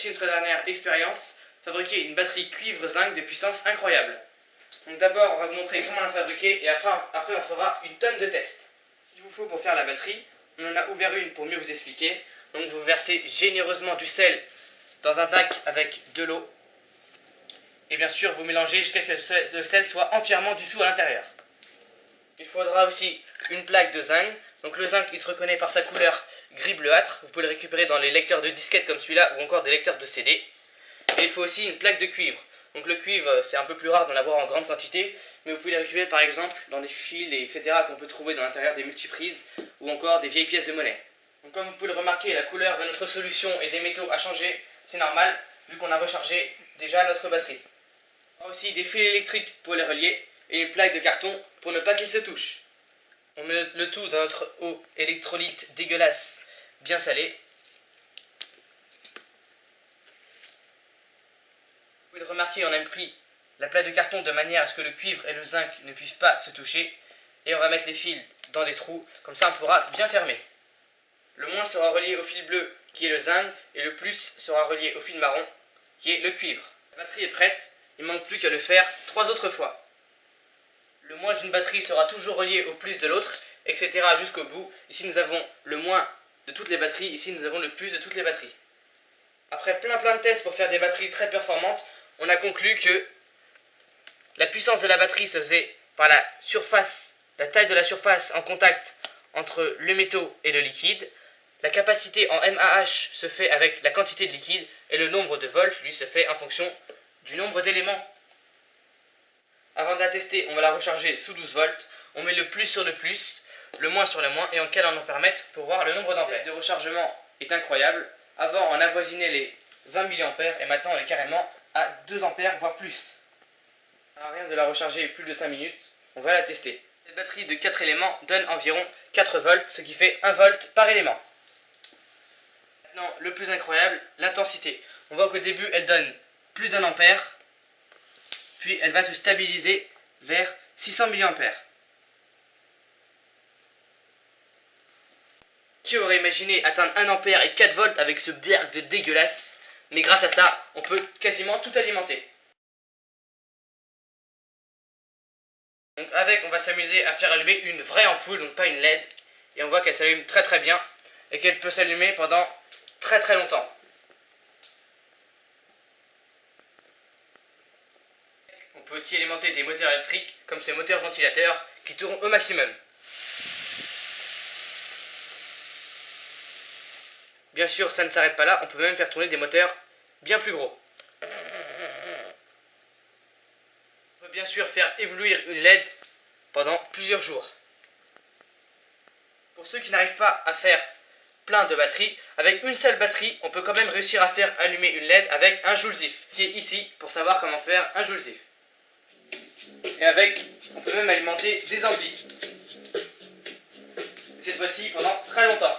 voici notre dernière expérience, fabriquer une batterie cuivre-zinc de puissance incroyable. Donc d'abord on va vous montrer comment la fabriquer et après on fera une tonne de tests. Ce qu'il vous faut pour faire la batterie, on en a ouvert une pour mieux vous expliquer. Donc vous versez généreusement du sel dans un bac avec de l'eau. Et bien sûr vous mélangez jusqu'à ce que le sel soit entièrement dissous à l'intérieur. Il faudra aussi une plaque de zinc. Donc le zinc il se reconnaît par sa couleur gris bleuâtre. Vous pouvez le récupérer dans les lecteurs de disquettes comme celui-là ou encore des lecteurs de CD. Et il faut aussi une plaque de cuivre. Donc le cuivre c'est un peu plus rare d'en avoir en grande quantité, mais vous pouvez les récupérer par exemple dans des fils etc. qu'on peut trouver dans l'intérieur des multiprises ou encore des vieilles pièces de monnaie. Donc comme vous pouvez le remarquer, la couleur de notre solution et des métaux a changé, c'est normal vu qu'on a rechargé déjà notre batterie. On a aussi des fils électriques pour les relier et une plaque de carton pour ne pas qu'ils se touchent. On met le tout dans notre eau électrolyte dégueulasse bien salée. Vous pouvez le remarquer, on a pris la plaque de carton de manière à ce que le cuivre et le zinc ne puissent pas se toucher. Et on va mettre les fils dans des trous, comme ça on pourra bien fermer. Le moins sera relié au fil bleu qui est le zinc et le plus sera relié au fil marron qui est le cuivre. La batterie est prête, il ne manque plus qu'à le faire 3 autres fois. Le moins d'une batterie sera toujours relié au plus de l'autre, etc. jusqu'au bout. Ici nous avons le moins de toutes les batteries, ici nous avons le plus de toutes les batteries. Après plein de tests pour faire des batteries très performantes, on a conclu que la puissance de la batterie se faisait par la surface, la taille de la surface en contact entre le métaux et le liquide. La capacité en mAh se fait avec la quantité de liquide et le nombre de volts, lui, se fait en fonction du nombre d'éléments. Avant de la tester, on va la recharger sous 12 volts. On met le plus sur le plus, le moins sur le moins et en quel en permettre pour voir le nombre d'ampères. Le test de rechargement est incroyable. Avant, on avoisinait les 20 mA et maintenant on est carrément à 2 ampères, voire plus. Ça sert à rien de la recharger plus de 5 minutes. On va la tester. Cette batterie de 4 éléments donne environ 4 volts, ce qui fait 1 volt par élément. Maintenant, le plus incroyable, l'intensité. On voit qu'au début, elle donne plus d'1 ampère, puis elle va se stabiliser vers 600 mA. Qui aurait imaginé atteindre 1 ampère et 4 volts avec ce berg de dégueulasse? Mais grâce à ça, on peut quasiment tout alimenter. Donc avec, on va s'amuser à faire allumer une vraie ampoule, donc pas une LED. Et on voit qu'elle s'allume très bien et qu'elle peut s'allumer pendant très longtemps. On peut aussi alimenter des moteurs électriques comme ces moteurs ventilateurs qui tournent au maximum. Bien sûr, ça ne s'arrête pas là, on peut même faire tourner des moteurs bien plus gros. On peut bien sûr faire éblouir une LED pendant plusieurs jours. Pour ceux qui n'arrivent pas à faire plein de batteries, avec une seule batterie, on peut quand même réussir à faire allumer une LED avec un joule-zif, qui est ici pour savoir comment faire un joule-zif. Et avec, on peut même alimenter des amplis. Cette fois-ci pendant très longtemps.